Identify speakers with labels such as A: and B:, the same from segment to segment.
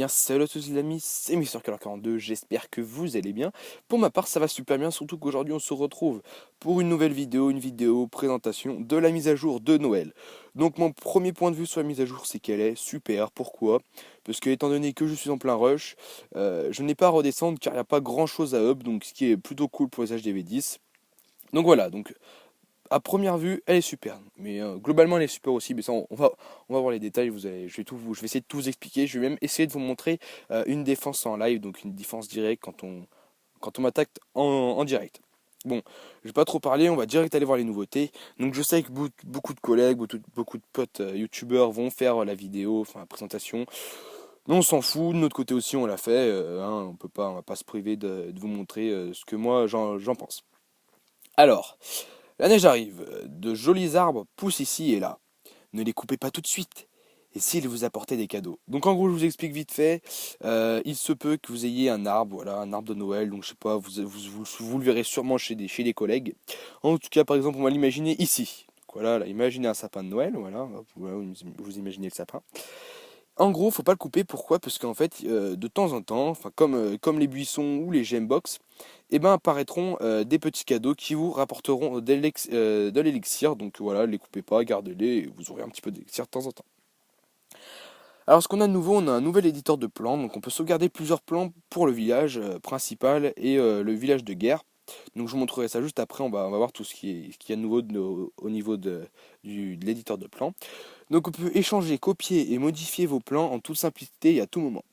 A: salut à tous les amis, c'est Mister42, j'espère que vous allez bien. Pour ma part ça va super bien, surtout qu'aujourd'hui on se retrouve pour une nouvelle vidéo, une vidéo présentation de la mise à jour de Noël. Donc mon premier point de vue sur la mise à jour c'est qu'elle est super, pourquoi? Parce que étant donné que je suis en plein rush, je n'ai pas à redescendre car il n'y a pas grand chose à up, donc ce qui est plutôt cool pour les HDV10. Donc voilà, donc à première vue, elle est super. Mais globalement, elle est super aussi. Mais ça, on va voir les détails. Je vais essayer de tout vous expliquer. Je vais même essayer de vous montrer une défense en live, donc une défense directe quand on m'attaque en direct. Bon, je vais pas trop parler, on va direct aller voir les nouveautés. Donc je sais que beaucoup de collègues, beaucoup de potes youtubeurs vont faire la vidéo, enfin la présentation. Mais on s'en fout, de notre côté aussi on l'a fait. Hein, on va pas se priver de vous montrer ce que moi j'en pense. Alors, la neige arrive, de jolis arbres poussent ici et là. Ne les coupez pas tout de suite. Et s'ils vous apportaient des cadeaux. Donc en gros, je vous explique vite fait. Il se peut que vous ayez un arbre, voilà, un arbre de Noël. Donc je sais pas, vous le verrez sûrement chez des collègues. En tout cas, par exemple, on va l'imaginer ici. Donc voilà, là, imaginez un sapin de Noël, voilà, hop, voilà, vous imaginez le sapin. En gros, faut pas le couper, pourquoi? Parce qu'en fait, de temps en temps, enfin comme les buissons ou les gembox, eh ben apparaîtront des petits cadeaux qui vous rapporteront de l'élixir. Donc voilà, les coupez pas, gardez-les, et vous aurez un petit peu d'élixir de temps en temps. Alors ce qu'on a de nouveau, on a un nouvel éditeur de plans, donc on peut sauvegarder plusieurs plans pour le village principal et le village de guerre. Donc je vous montrerai ça juste après, on va voir tout ce qu'il y a de nouveau au niveau de l'éditeur de plans. Donc on peut échanger, copier et modifier vos plans en toute simplicité et à tout moment.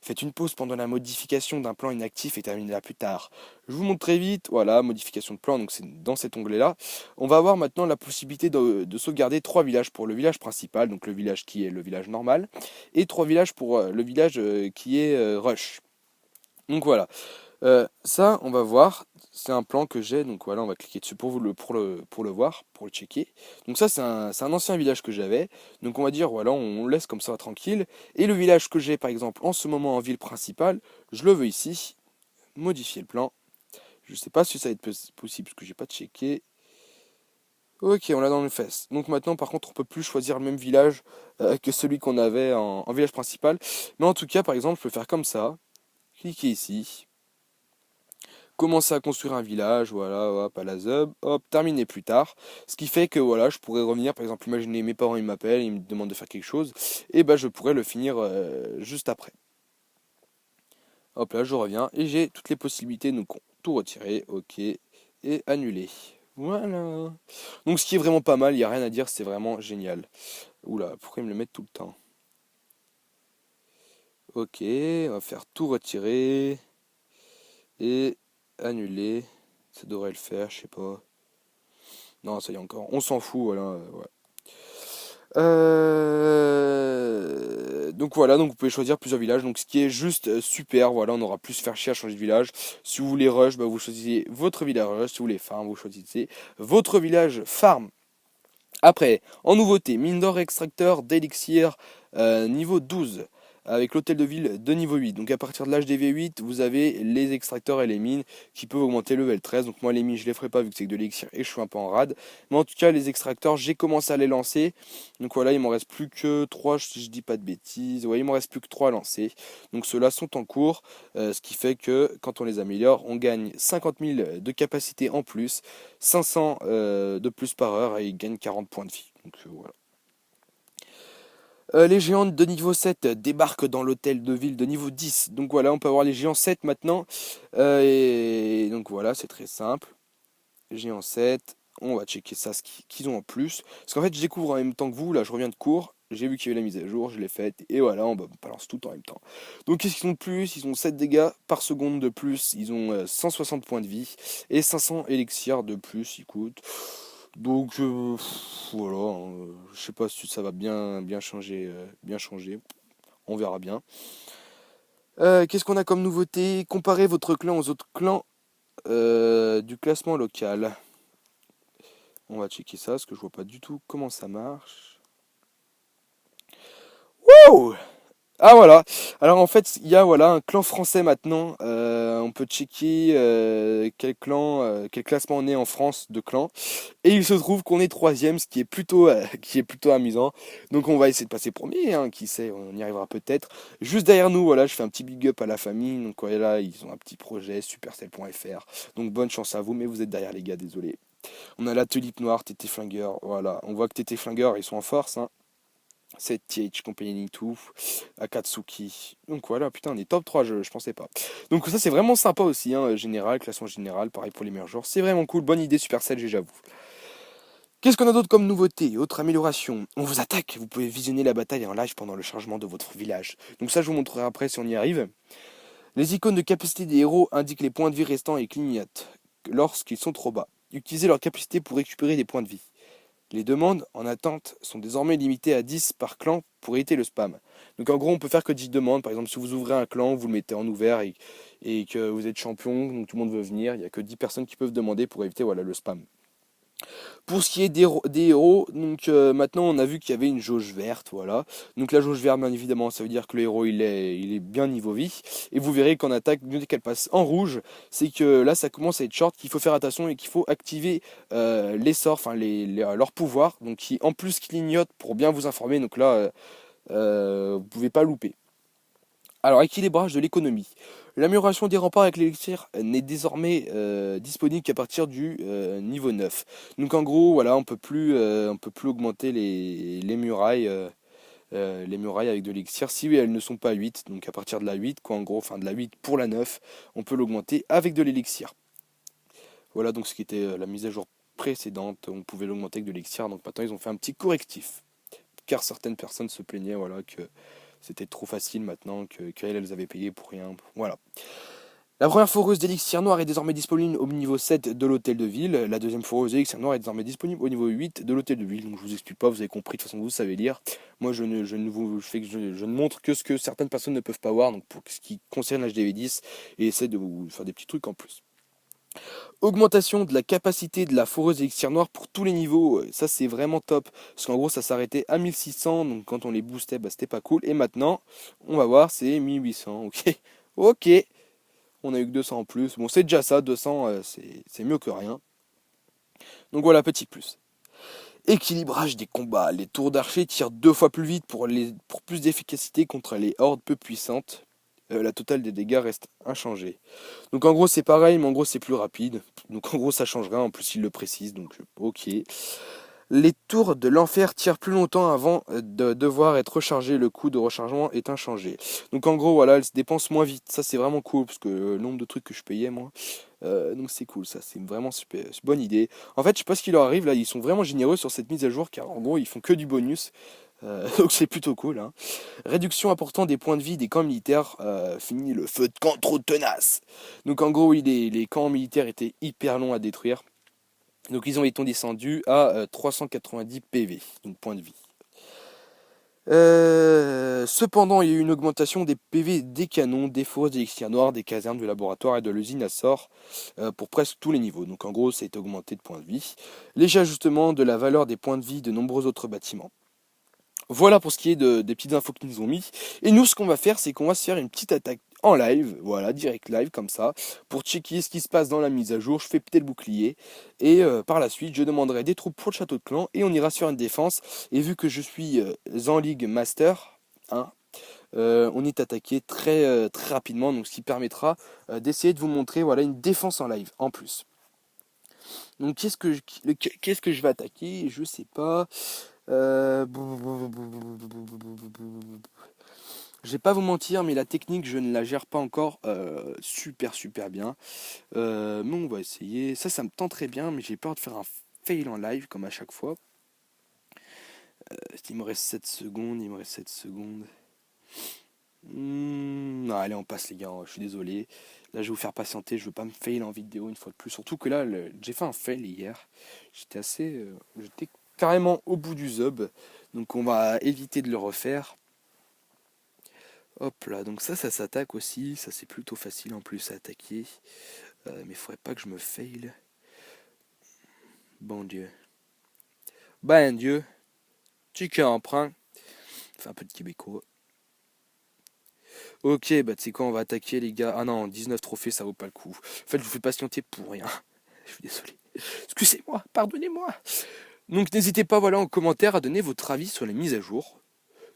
A: Faites une pause pendant la modification d'un plan inactif et terminez-la plus tard. Je vous montre très vite, voilà, modification de plan, donc c'est dans cet onglet-là. On va avoir maintenant la possibilité de sauvegarder 3 villages pour le village principal, donc le village qui est le village normal, et 3 villages pour le village qui est rush. Donc voilà. Ça, on va voir. C'est un plan que j'ai, donc voilà, on va cliquer dessus pour le voir, pour le checker. Donc ça, c'est un ancien village que j'avais. Donc on va dire, voilà, on le laisse comme ça tranquille. Et le village que j'ai, par exemple, en ce moment en ville principale, je le veux ici. Modifier le plan. Je sais pas si ça va être possible, parce que j'ai pas checké. Ok, on l'a dans le fesses. Donc maintenant, par contre, on peut plus choisir le même village que celui qu'on avait en village principal. Mais en tout cas, par exemple, je peux faire comme ça. Cliquer ici. Commencer à construire un village, voilà, hop, à la zub, hop, terminer plus tard. Ce qui fait que voilà, je pourrais revenir, par exemple, imaginez mes parents ils m'appellent, ils me demandent de faire quelque chose, et ben je pourrais le finir juste après. Hop là, je reviens et j'ai toutes les possibilités, donc tout retirer, ok, et annuler. Voilà. Donc ce qui est vraiment pas mal, il n'y a rien à dire, c'est vraiment génial. Oula, pourquoi ils me le mettent tout le temps? Ok, on va faire tout retirer et annuler. Ça devrait le faire, je sais pas. Non, ça y est encore. On s'en fout, voilà. Ouais. Donc voilà, donc vous pouvez choisir plusieurs villages. Donc ce qui est juste super, voilà, on aura plus se faire chier à changer de village. Si vous voulez rush, bah, vous choisissez votre village rush. Si vous voulez farm, vous choisissez votre village farm. Après, en nouveauté, mine d'or extracteur d'élixir niveau 12 avec l'hôtel de ville de niveau 8. Donc à partir de l'âge des V8, vous avez les extracteurs et les mines qui peuvent augmenter level 13. Donc moi les mines je les ferai pas vu que c'est que de l'élixir et je suis un peu en rade. Mais en tout cas les extracteurs j'ai commencé à les lancer. Donc voilà il m'en reste plus que 3 si je dis pas de bêtises. Ouais il m'en reste plus que 3 à lancer. Donc ceux-là sont en cours. Ce qui fait que quand on les améliore on gagne 50 000 de capacité en plus. 500 de plus par heure et ils gagnent 40 points de vie. Donc voilà. Les géantes de niveau 7 débarquent dans l'hôtel de ville de niveau 10. Donc voilà, on peut avoir les géants 7 maintenant. Et donc voilà, c'est très simple. Géant 7, on va checker ça, qu'ils ont en plus. Parce qu'en fait, je découvre en même temps que vous, là je reviens de cours. J'ai vu qu'il y avait la mise à jour, je l'ai faite, et voilà, on balance tout en même temps. Donc qu'est-ce qu'ils ont de plus? Ils ont 7 dégâts par seconde de plus, ils ont 160 points de vie, et 500 élixirs de plus, ils coûtent. Donc voilà, hein, je sais pas si ça va bien changer, bien changer. On verra bien. Qu'est-ce qu'on a comme nouveauté? Comparez votre clan aux autres clans du classement local. On va checker ça, parce que je vois pas du tout comment ça marche. Wow! Ah voilà, alors en fait il y a voilà un clan français maintenant. On peut checker quel classement on est en France de clans, et il se trouve qu'on est troisième, ce qui est plutôt qui est plutôt amusant. Donc on va essayer de passer premier, hein, qui sait, on y arrivera peut-être. Juste derrière nous, voilà, je fais un petit big up à la famille. Donc voilà, ils ont un petit projet supercell.fr. Donc bonne chance à vous, mais vous êtes derrière les gars, désolé. On a la Tulipe Noire, Tété Flingueur, voilà, on voit que Tété Flingueur ils sont en force, hein. 7 TH Company 2, Akatsuki. Donc voilà, putain, on est top 3, je pensais pas. Donc ça, c'est vraiment sympa aussi, hein, général, classement général, pareil pour les meilleurs joueurs. C'est vraiment cool, bonne idée Supercell, j'avoue. Qu'est-ce qu'on a d'autre comme nouveauté? Autre amélioration. On vous attaque, vous pouvez visionner la bataille en live pendant le chargement de votre village. Donc ça, je vous montrerai après si on y arrive. Les icônes de capacité des héros indiquent les points de vie restants et clignotent lorsqu'ils sont trop bas. Utilisez leur capacité pour récupérer des points de vie. Les demandes en attente sont désormais limitées à 10 par clan pour éviter le spam. Donc en gros, on peut faire que 10 demandes. Par exemple, si vous ouvrez un clan, vous le mettez en ouvert et que vous êtes champion, donc tout le monde veut venir, il n'y a que 10 personnes qui peuvent demander pour éviter voilà, le spam. Pour ce qui est des héros, donc maintenant on a vu qu'il y avait une jauge verte, voilà. Donc la jauge verte, bien évidemment, ça veut dire que le héros il est bien niveau vie. Et vous verrez qu'en attaque, dès qu'elle passe en rouge, c'est que là ça commence à être short, qu'il faut faire attention et qu'il faut activer les sorts, enfin leurs pouvoirs, donc qui en plus clignotent pour bien vous informer. Donc là, vous pouvez pas louper. Alors, équilibrage de l'économie. L'amélioration des remparts avec l'élixir n'est désormais disponible qu'à partir du niveau 9. Donc en gros, voilà, on peut plus augmenter les murailles avec de l'élixir si elles ne sont pas 8. Donc à partir de la 8, quoi, en gros, enfin de la 8 pour la 9, on peut l'augmenter avec de l'élixir. Voilà donc ce qui était la mise à jour précédente, on pouvait l'augmenter avec de l'élixir. Donc maintenant ils ont fait un petit correctif. Car certaines personnes se plaignaient voilà, que c'était trop facile maintenant, qu'elles elles avaient payé pour rien. Voilà. La première foreuse d'élixir noir est désormais disponible au niveau 7 de l'hôtel de ville. La deuxième foreuse d'élixir noir est désormais disponible au niveau 8 de l'hôtel de ville. Donc je vous explique pas, vous avez compris, de toute façon vous savez lire. Moi je ne montre que ce que certaines personnes ne peuvent pas voir, donc pour ce qui concerne l'HDV10, et essaie de vous faire des petits trucs en plus. Augmentation de la capacité de la foreuse élixir noir pour tous les niveaux, ça c'est vraiment top. Parce qu'en gros ça s'arrêtait à 1600, donc quand on les boostait, bah, c'était pas cool. Et maintenant, on va voir, c'est 1800, ok. Ok, on a eu que 200 en plus. Bon, c'est déjà ça, 200, c'est mieux que rien. Donc voilà, petit plus. Équilibrage des combats. Les tours d'archer tirent 2 fois plus vite pour plus d'efficacité contre les hordes peu puissantes. La totale des dégâts reste inchangée. Donc en gros c'est pareil, mais en gros c'est plus rapide. Donc en gros ça change rien, en plus il le précise, donc ok. Les tours de l'enfer tirent plus longtemps avant de devoir être rechargées, le coût de rechargement est inchangé. Donc en gros voilà, elles se dépensent moins vite, ça c'est vraiment cool, parce que le nombre de trucs que je payais moi, donc c'est cool, ça c'est vraiment super, c'est une bonne idée. En fait je sais pas ce qui leur arrive là, ils sont vraiment généreux sur cette mise à jour, car en gros ils font que du bonus. Donc c'est plutôt cool, hein. Réduction importante des points de vie des camps militaires. Fini le feu de camp trop tenace. Donc en gros, oui, les camps militaires étaient hyper longs à détruire. Donc ils ont été descendus à 390 PV, donc points de vie. Cependant, il y a eu une augmentation des PV des canons, des forces d'élixir noir, des casernes, du laboratoire et de l'usine à sort pour presque tous les niveaux. Donc en gros, ça a été augmenté de points de vie. Léger ajustement de la valeur des points de vie de nombreux autres bâtiments. Voilà pour ce qui est des petites infos qu'ils nous ont mis. Et nous, ce qu'on va faire, c'est qu'on va se faire une petite attaque en live, voilà, direct live comme ça, pour checker ce qui se passe dans la mise à jour. Je fais péter le bouclier. Et par la suite, je demanderai des troupes pour le château de clan. Et on ira se faire une défense. Et vu que je suis en Ligue Master, hein, on est attaqué très rapidement. Donc ce qui permettra d'essayer de vous montrer voilà, une défense en live en plus. Donc qu'est-ce que je vais attaquer? Je sais pas. Je vais pas vous mentir, mais la technique, je ne la gère pas encore super bien. Mais on va essayer. Ça me tente très bien, mais j'ai peur de faire un fail en live, comme à chaque fois. Il me reste 7 secondes, il me reste 7 secondes. Non, allez, on passe les gars, je suis désolé. Là, je vais vous faire patienter, je veux pas me fail en vidéo une fois de plus. Surtout que là, j'ai fait un fail hier. J'étais carrément au bout du zob. Donc on va éviter de le refaire. Hop là, donc ça s'attaque aussi. Ça, c'est plutôt facile en plus à attaquer. Mais il faudrait pas que je me fail. Bon Dieu. Ben Dieu. Tu emprunt. Fais un peu de québécois. Ok, bah tu sais quoi, on va attaquer les gars. Ah non, 19 trophées, ça vaut pas le coup. En fait, je vous fais patienter pour rien. Je suis désolé. Excusez-moi, pardonnez-moi. Donc n'hésitez pas voilà en commentaire à donner votre avis sur les mises à jour,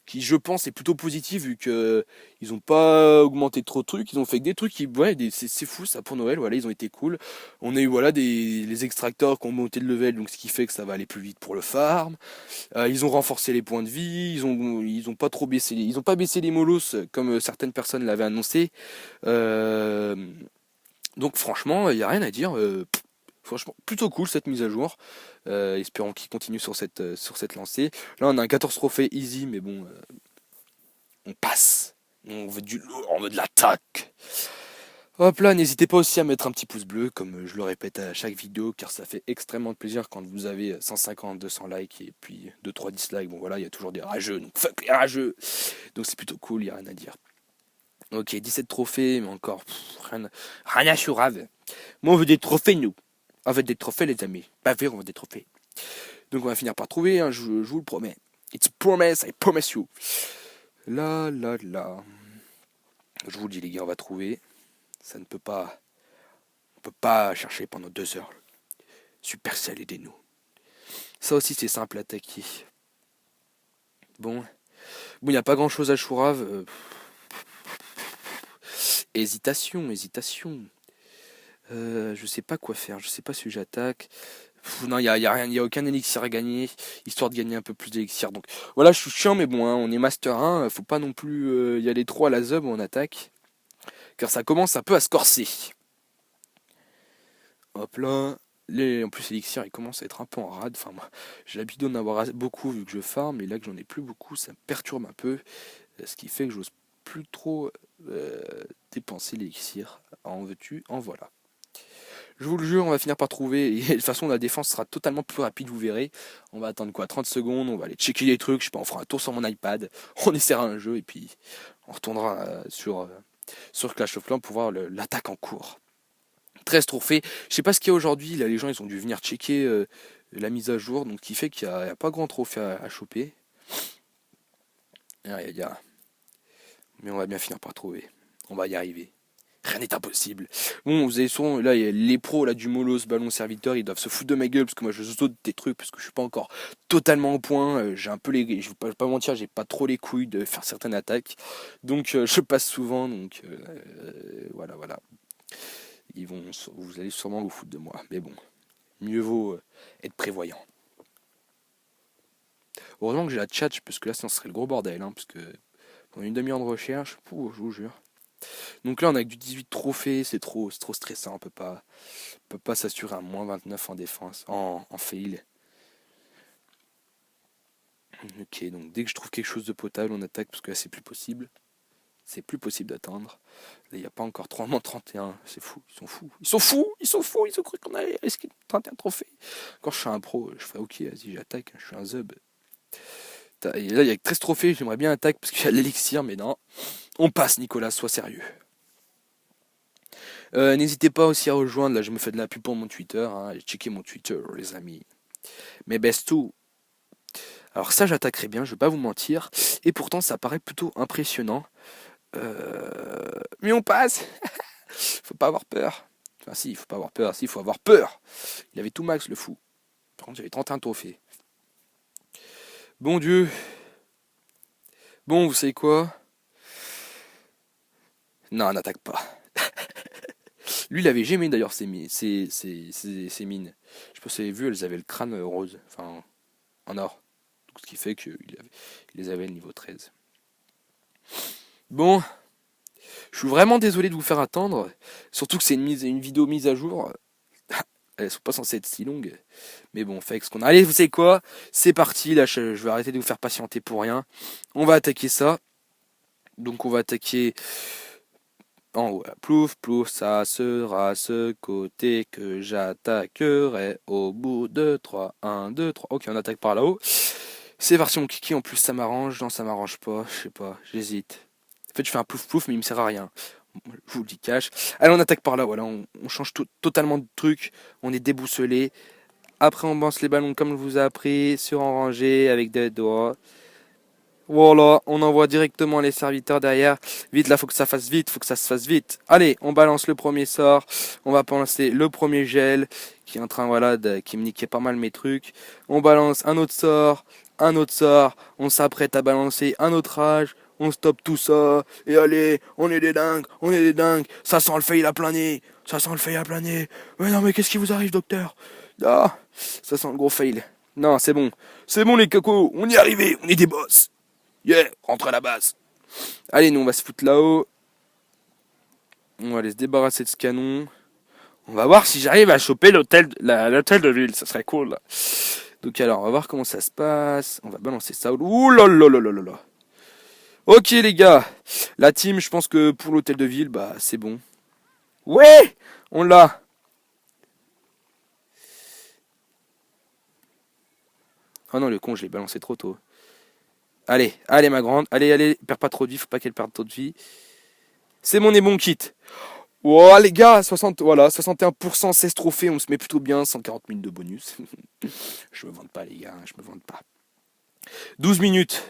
A: qui je pense est plutôt positif vu que ils ont pas augmenté trop de trucs, ils ont fait que des trucs qui ouais c'est fou ça pour Noël, voilà, ils ont été cool. On a eu voilà les extracteurs qui ont monté de level, donc ce qui fait que ça va aller plus vite pour le farm. Ils ont renforcé les points de vie, ils ont pas trop baissé ils ont pas baissé les molos comme certaines personnes l'avaient annoncé. Euh, donc franchement, il y a rien à dire. Franchement, plutôt cool cette mise à jour. Espérons qu'il continue sur cette lancée. Là, on a un 14 trophées easy, mais bon, on passe. On veut du lourd, on veut de l'attaque. Hop là, n'hésitez pas aussi à mettre un petit pouce bleu, comme je le répète à chaque vidéo, car ça fait extrêmement plaisir quand vous avez 150, 200 likes et puis 2-3 dislikes. Bon voilà, il y a toujours des rageux, donc fuck les rageux. Donc c'est plutôt cool, il n'y a rien à dire. Ok, 17 trophées, mais encore rien à chourave. Moi, on veut des trophées, nous. On veut des trophées, les amis. Pas vrai, on veut des trophées. Donc on va finir par trouver, hein, je vous le promets. It's a promise, I promise you. Là, là, là. Je vous le dis les gars, on va trouver. Ça ne peut pas... On peut pas chercher pendant 2 heures. Supercell, aidez-nous. Ça aussi c'est simple à attaquer. Bon, il n'y a pas grand chose à Chourave. Hésitation, hésitation. Je sais pas quoi faire, je sais pas si j'attaque. Non, y a rien, y a aucun élixir à gagner, histoire de gagner un peu plus d'élixir. Donc voilà, je suis chiant, mais bon, hein, on est Master 1, faut pas non plus y aller trop à la zub où on attaque, car ça commence un peu à se corser. Hop là, en plus l'élixir il commence à être un peu en rade. Enfin, moi, j'ai l'habitude d'en avoir beaucoup vu que je farm, mais là que j'en ai plus beaucoup, ça me perturbe un peu, ce qui fait que j'ose plus trop euh, dépenser l'élixir. En veux-tu, en voilà. Je vous le jure, on va finir par trouver. Et de toute façon, la défense sera totalement plus rapide, vous verrez. On va attendre quoi 30 secondes, on va aller checker les trucs. Je sais pas, on fera un tour sur mon iPad, on essaiera un jeu et puis on retournera sur Clash of Clans pour voir l'attaque en cours. 13 trophées. Je sais pas ce qu'il y a aujourd'hui. Là, les gens ils ont dû venir checker la mise à jour, donc qui fait qu'il n'y a pas grand trophée à choper. Mais on va bien finir par trouver. On va y arriver. Rien n'est impossible. Bon, vous avez souvent, là, les pros là, du Molos, ballon serviteur, ils doivent se foutre de ma gueule parce que moi je saute des trucs parce que je suis pas encore totalement au point. J'ai un peu je vais pas mentir, j'ai pas trop les couilles de faire certaines attaques. Donc je passe souvent, donc voilà, voilà. Vous allez sûrement vous foutre de moi. Mais bon, mieux vaut être prévoyant. Heureusement que j'ai la tchatch parce que là, sinon ce serait le gros bordel. Hein, parce que pendant une demi-heure de recherche, je vous jure. Donc là, on a que du 18 trophées, c'est trop stressant. On peut pas s'assurer un moins 29 en défense, en fail. Ok, donc dès que je trouve quelque chose de potable, on attaque parce que là, c'est plus possible. C'est plus possible d'atteindre. Là, il n'y a pas encore 3 moins 31. C'est fou, ils sont fous. Ils sont fous, ils sont fous, ils ont cru qu'on allait risquer 31 trophées. Quand je suis un pro, je ferais ok, vas-y, j'attaque, je suis un zub. Et là, il y a que 13 trophées, j'aimerais bien attaquer parce qu'il y a l'élixir, mais non. On passe, Nicolas, sois sérieux. N'hésitez pas aussi à rejoindre, là je me fais de la pub pour mon Twitter, hein, checkez mon Twitter les amis. Mais best tout. Alors ça j'attaquerai bien, je vais pas vous mentir, et pourtant ça paraît plutôt impressionnant. Mais on passe. Faut pas avoir peur. Enfin si, il faut pas avoir peur, si, il faut avoir peur. Il avait tout max le fou. Par contre j'avais 31 trophées. Bon Dieu. Bon, vous savez quoi? Non, on n'attaque pas. Lui, il avait gémé d'ailleurs ses mines. Ses mines. Je sais pas si vous avez vu, elles avaient le crâne rose. Enfin, en or. Donc, ce qui fait qu'il les avait le niveau 13. Bon, je suis vraiment désolé de vous faire attendre. Surtout que c'est une vidéo mise à jour. Elles sont pas censées être si longues. Mais bon, on fait avec ce qu'on a. Allez, vous savez quoi? C'est parti. Là, je vais arrêter de vous faire patienter pour rien. On va attaquer ça. Donc, on va attaquer en haut. Plouf, plouf, ça sera ce côté que j'attaquerai au bout de 3. 1, 2, 3. Ok, on attaque par là-haut. C'est version kiki, en plus ça m'arrange. Non, ça m'arrange pas, je sais pas, j'hésite. En fait, je fais un plouf plouf, mais il me sert à rien. Je vous le dis cash. Allez, on attaque par là, voilà, on change totalement de truc. On est déboussolé. Après, on balance les ballons comme je vous ai appris, sur en rangée, avec des doigts. Voilà, on envoie directement les serviteurs derrière. Vite, là, faut que ça fasse vite, faut que ça se fasse vite. Allez, on balance le premier sort. On va balancer le premier gel, qui est en train, voilà, qui me niquait pas mal mes trucs. On balance un autre sort, un autre sort. On s'apprête à balancer un autre rage. On stoppe tout ça. Et allez, on est des dingues, on est des dingues. Ça sent le fail à plein nez. Ça sent le fail à plein nez. Mais non, mais qu'est-ce qui vous arrive, docteur? Ah, ça sent le gros fail. Non, c'est bon. C'est bon, les cocos. On y est arrivé. On est des boss. Yeah, rentre à la base. Allez, nous on va se foutre là-haut. On va aller se débarrasser de ce canon. On va voir si j'arrive à choper l'hôtel de ville. Ça serait cool. Là. Donc alors, on va voir comment ça se passe. On va balancer ça. Ouh là là là là là là. Ok les gars. La team, je pense que pour l'hôtel de ville, bah c'est bon. Ouais, on l'a. Oh non, le con, je l'ai balancé trop tôt. Allez, allez ma grande. Allez, allez, perds pas trop de vie. Faut pas qu'elle perde trop de vie. C'est mon et bon kit. Oh les gars, 60, voilà, 61%, 16 trophées, on se met plutôt bien, 140 000 de bonus. Je me vante pas les gars, je me vante pas. 12 minutes,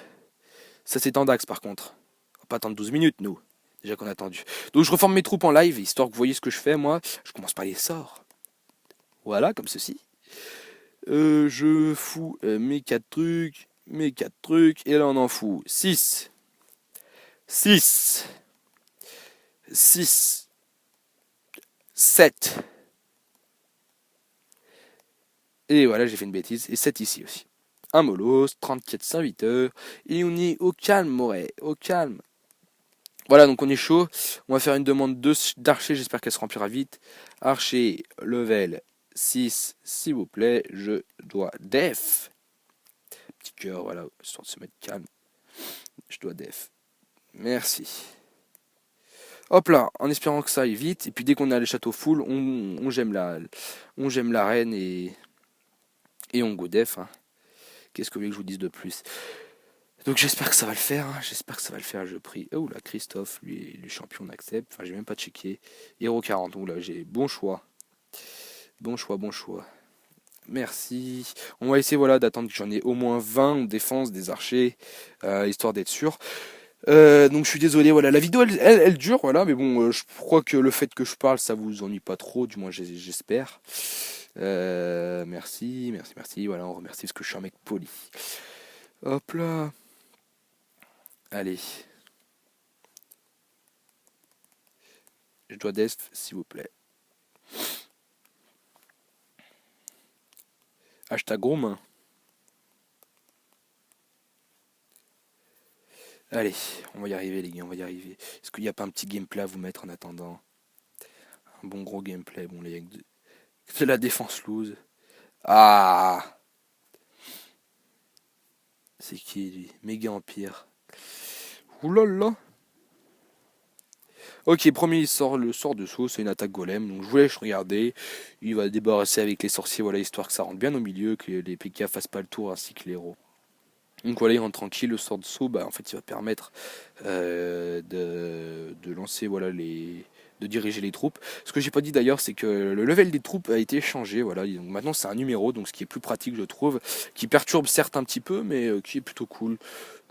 A: ça c'est en Dax par contre. On va pas attendre 12 minutes nous, déjà qu'on a attendu. Donc je reforme mes troupes en live, histoire que vous voyez ce que je fais moi. Je commence par les sorts. Voilà, comme ceci. Je fous mes 4 trucs, et là on en fout 6, 6, 6, 7. Et voilà, j'ai fait une bêtise. Et 7 ici aussi. Un molos, 34 serviteurs. Et on est au calme, Moret. Au calme. Voilà, donc on est chaud. On va faire une demande d'archer. J'espère qu'elle se remplira vite. Archer, level 6, s'il vous plaît. Je dois def. Petit cœur, voilà, histoire de se mettre calme. Je dois def. Merci. Hop là, en espérant que ça aille vite. Et puis dès qu'on a les châteaux full, on gemme la reine et on go def. Hein. Qu'est-ce que vous voulez que je vous dise de plus? Donc j'espère que ça va le faire, hein. J'espère que ça va le faire, je prie. Oh là, Christophe, lui, le champion, on accepte. Enfin, j'ai même pas checké. Hero 40, oh là, j'ai bon choix. Bon choix, bon choix. Merci. On va essayer voilà, d'attendre que j'en ai au moins 20 en défense des archers, histoire d'être sûr. Donc je suis désolé, voilà, la vidéo elle dure, voilà, mais bon, je crois que le fait que je parle, ça vous ennuie pas trop, du moins j'espère. Merci, merci, merci, voilà, on remercie parce que je suis un mec poli. Hop là. Allez. Je dois def, s'il vous plaît. Hashtag gros main. Allez, on va y arriver les gars, on va y arriver. Est-ce qu'il n'y a pas un petit gameplay à vous mettre en attendant? Un bon gros gameplay, bon les gars, de la défense loose. Ah, c'est qui lui? Méga Empire. Oulala. Ok, premier il sort le sort de saut, c'est une attaque golem, donc je vous laisse regarder. Il va débarrasser avec les sorciers, voilà, histoire que ça rentre bien au milieu, que les PK fassent pas le tour ainsi que les héros. Donc voilà, il rentre tranquille, le sort de saut, bah, en fait il va permettre de lancer voilà de diriger les troupes. Ce que j'ai pas dit d'ailleurs, c'est que le level des troupes a été changé, voilà, donc maintenant c'est un numéro, donc ce qui est plus pratique je trouve, qui perturbe certes un petit peu, mais qui est plutôt cool.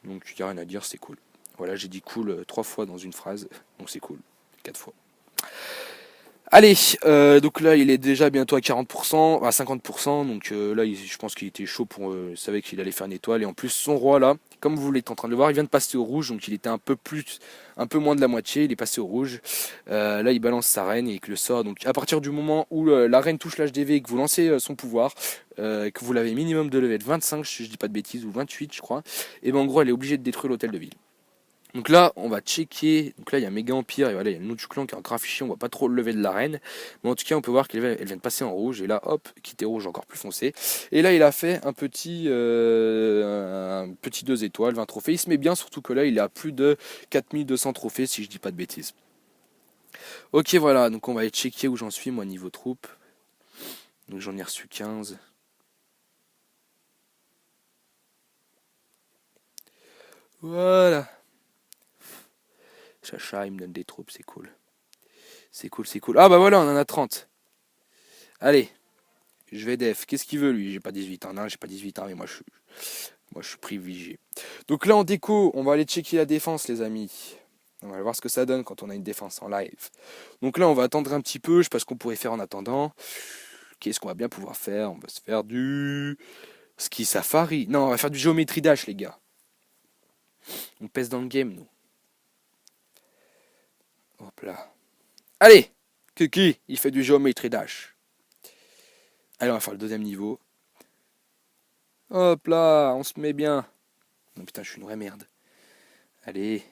A: Donc il n'y a rien à dire, c'est cool. Voilà, j'ai dit cool 3 fois dans une phrase, donc c'est cool, 4 fois. Allez, donc là il est déjà bientôt à 40%, à 50%, donc là je pense qu'il était chaud il savait qu'il allait faire une étoile, et en plus son roi là, comme vous l'êtes en train de le voir, il vient de passer au rouge, donc il était un peu moins de la moitié, il est passé au rouge. Là il balance sa reine et que le sort, donc à partir du moment où la reine touche l'HDV et que vous lancez son pouvoir, que vous l'avez minimum de level 25, si je dis pas de bêtises, ou 28 je crois, et ben en gros elle est obligée de détruire l'hôtel de ville. Donc là, on va checker. Donc là, il y a Méga Empire et voilà, il y a le nom du clan qui est en grand fichier. On voit pas trop le level de la reine. Mais en tout cas, on peut voir qu'elle vient de passer en rouge. Et là, hop, quitté rouge encore plus foncé. Et là, il a fait un petit 2 étoiles, 20 trophées. Il se met bien, surtout que là, il a plus de 4200 trophées, si je dis pas de bêtises. Ok, voilà. Donc on va aller checker où j'en suis, moi, niveau troupe. Donc j'en ai reçu 15. Voilà. Chacha, il me donne des troupes, c'est cool. C'est cool, c'est cool. Ah bah voilà, on en a 30. Allez, je vais def. Qu'est-ce qu'il veut lui? J'ai pas 18 ans, non, j'ai pas 18 ans, mais moi je suis. Moi, je suis privilégié. Donc là, en déco, on va aller checker la défense, les amis. On va voir ce que ça donne quand on a une défense en live. Donc là, on va attendre un petit peu. Je sais pas ce qu'on pourrait faire en attendant. Qu'est-ce qu'on va bien pouvoir faire? On va se faire du ski safari. Non, on va faire du géométrie dash, les gars. On pèse dans le game, nous. Hop là. Allez! Kiki, il fait du géométrie dash. Allez, on va faire le deuxième niveau. Hop là, on se met bien. Non, putain, je suis une vraie merde. Allez.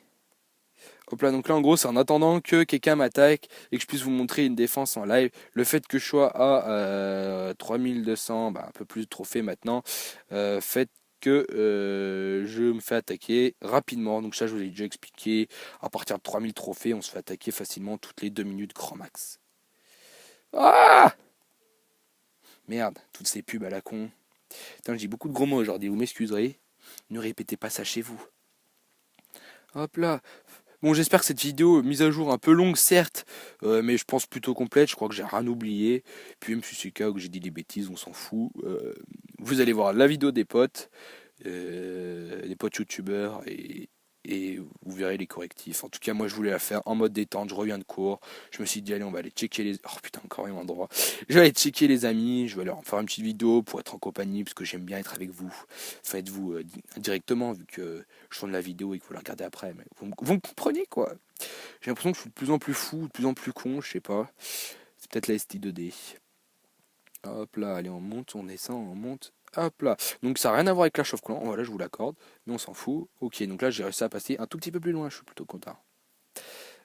A: Hop là, donc là, en gros, c'est en attendant que quelqu'un m'attaque et que je puisse vous montrer une défense en live. Le fait que je sois à 3200, un peu plus de trophées maintenant, fait que je me fais attaquer rapidement. Donc ça, je vous l'ai déjà expliqué. À partir de 3000 trophées, on se fait attaquer facilement toutes les 2 minutes grand max. Ah! Merde, toutes ces pubs à la con. Putain, je dis beaucoup de gros mots aujourd'hui, vous m'excuserez. Ne répétez pas ça chez vous. Hop là. Bon, j'espère que cette vidéo, mise à jour un peu longue, certes, mais je pense plutôt complète. Je crois que j'ai rien oublié. Puis même si c'est le cas où j'ai dit des bêtises, on s'en fout. Vous allez voir la vidéo des potes youtubeurs, et vous verrez les correctifs. En tout cas, moi, je voulais la faire en mode détente. Je reviens de cours. Je me suis dit, allez, on va aller checker les... Oh putain, encore un endroit. Je vais aller checker les amis. Je vais leur faire une petite vidéo pour être en compagnie, parce que j'aime bien être avec vous. Faites-vous directement, vu que je tourne la vidéo et que vous la regardez après. Mais vous me comprenez, quoi. J'ai l'impression que je suis de plus en plus fou, de plus en plus con, je sais pas. C'est peut-être la ST2D. Hop là, allez, on monte, on descend, on monte. Hop là. Donc ça n'a rien à voir avec Clash of Clans, voilà, je vous l'accorde. Mais on s'en fout. Ok, donc là j'ai réussi à passer un tout petit peu plus loin, je suis plutôt content.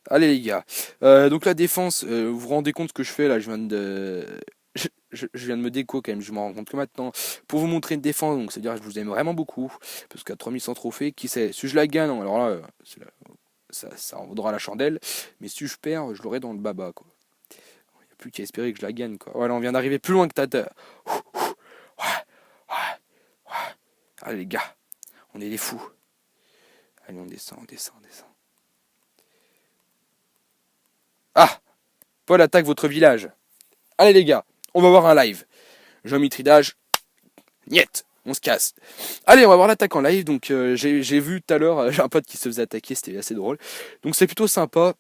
A: Allez les gars. Donc la défense, vous vous rendez compte ce que je fais là, je viens de... Je viens de me déco quand même, je m'en rends compte que maintenant. Pour vous montrer une défense, donc c'est-à-dire que je vous aime vraiment beaucoup. Parce qu'à 3100 trophées, qui sait? Si je la gagne, alors là, ça en vaudra la chandelle. Mais si je perds, je l'aurai dans le baba, quoi. Il n'y a plus qu'à espérer que je la gagne, quoi. Voilà, on vient d'arriver plus loin que Tata. Allez les gars, on est des fous. Allez, on descend, on descend, on descend. Ah! Paul attaque votre village. Allez les gars, on va voir un live. Géométrie d'âge. Niet, on se casse. Allez, on va voir l'attaque en live. Donc j'ai vu tout à l'heure, j'ai un pote qui se faisait attaquer, c'était assez drôle. Donc c'est plutôt sympa.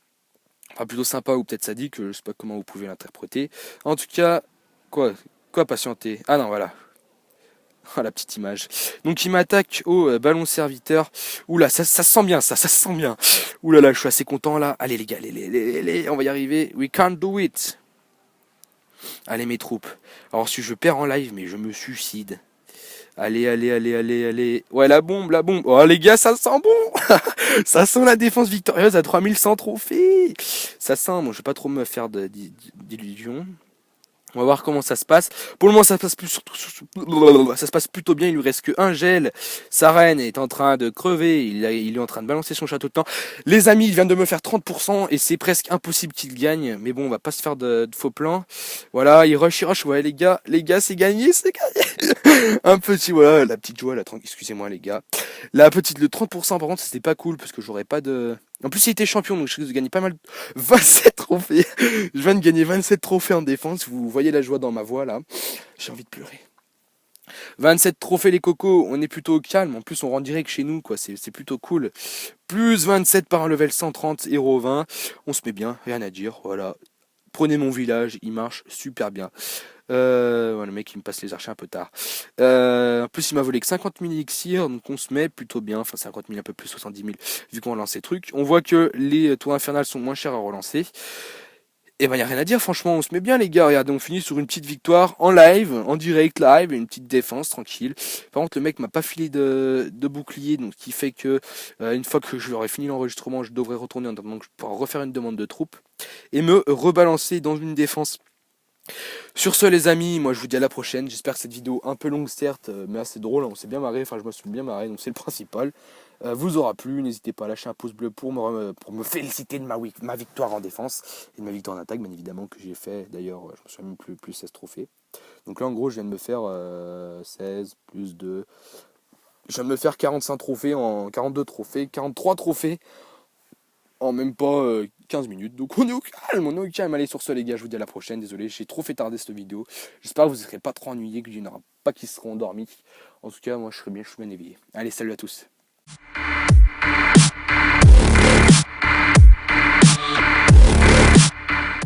A: Enfin plutôt sympa ou peut-être sadique, je sais pas comment vous pouvez l'interpréter. En tout cas, quoi patienter? Ah non, voilà. Ah, la petite image. Donc il m'attaque au ballon serviteur. Oula, ça se sent bien, ça se sent bien. Oula là, je suis assez content là. Allez les gars, on va y arriver. We can't do it. Allez mes troupes. Alors si je perds en live, mais je me suicide. Allez, allez, allez, allez, allez. Ouais, la bombe, la bombe. Oh les gars, ça sent bon. Ça sent la défense victorieuse à 3100 trophées. Ça sent, moi je vais pas trop me faire d'illusions. On va voir comment ça se passe. Pour le moment, ça se passe plutôt bien. Il lui reste que un gel. Sa reine est en train de crever. Il est en train de balancer son château de temps. Les amis, il vient de me faire 30% et c'est presque impossible qu'il gagne. Mais bon, on va pas se faire de faux plans. Voilà, il rush. Ouais, les gars, c'est gagné, c'est gagné. Un petit, voilà, la petite joie, excusez-moi, les gars. Le 30%, par contre, c'était pas cool parce que j'aurais pas de... En plus, il était champion, donc je risque de gagner pas mal. 27 trophées. Je viens de gagner 27 trophées en défense. Vous voyez la joie dans ma voix, là. J'ai envie de pleurer. 27 trophées, les cocos. On est plutôt calme. En plus, on rend direct chez nous, quoi. C'est plutôt cool. Plus 27 par un level 130, héros 20. On se met bien, rien à dire. Voilà. Prenez mon village, il marche super bien. Le mec il me passe les archers un peu tard. En plus il m'a volé que 50 000 elixirs, donc on se met plutôt bien. Enfin 50 000, un peu plus, 70 000 vu qu'on lance ces trucs. On voit que les tours infernales sont moins chers à relancer. Et ben y a rien à dire, franchement on se met bien les gars. Regardez, on finit sur une petite victoire en live, en direct live, et une petite défense tranquille. Par contre le mec m'a pas filé de bouclier, donc ce qui fait que une fois que j'aurai fini l'enregistrement, je devrais retourner en attendant que je pourrai refaire une demande de troupes et me rebalancer dans une défense. Sur ce les amis, moi je vous dis à la prochaine. J'espère que cette vidéo un peu longue certes, mais assez drôle, on s'est bien marré, enfin je me suis bien marré, donc c'est le principal. Vous aura plu, n'hésitez pas à lâcher un pouce bleu pour me féliciter de ma victoire en défense et de ma victoire en attaque bien évidemment que j'ai fait. D'ailleurs je me suis même plus 16 trophées. Donc là en gros je viens de me faire 16 plus 2. Je viens de me faire 45 trophées en 42 trophées, 43 trophées en même pas 15 minutes. Donc on est au calme, on est au calme. Allez, sur ce les gars, je vous dis à la prochaine. Désolé, j'ai trop fait tarder cette vidéo. J'espère que vous ne serez pas trop ennuyés, qu'il n'y en aura pas qui seront endormis. En tout cas, moi je serai bien éveillé. Allez, salut à tous.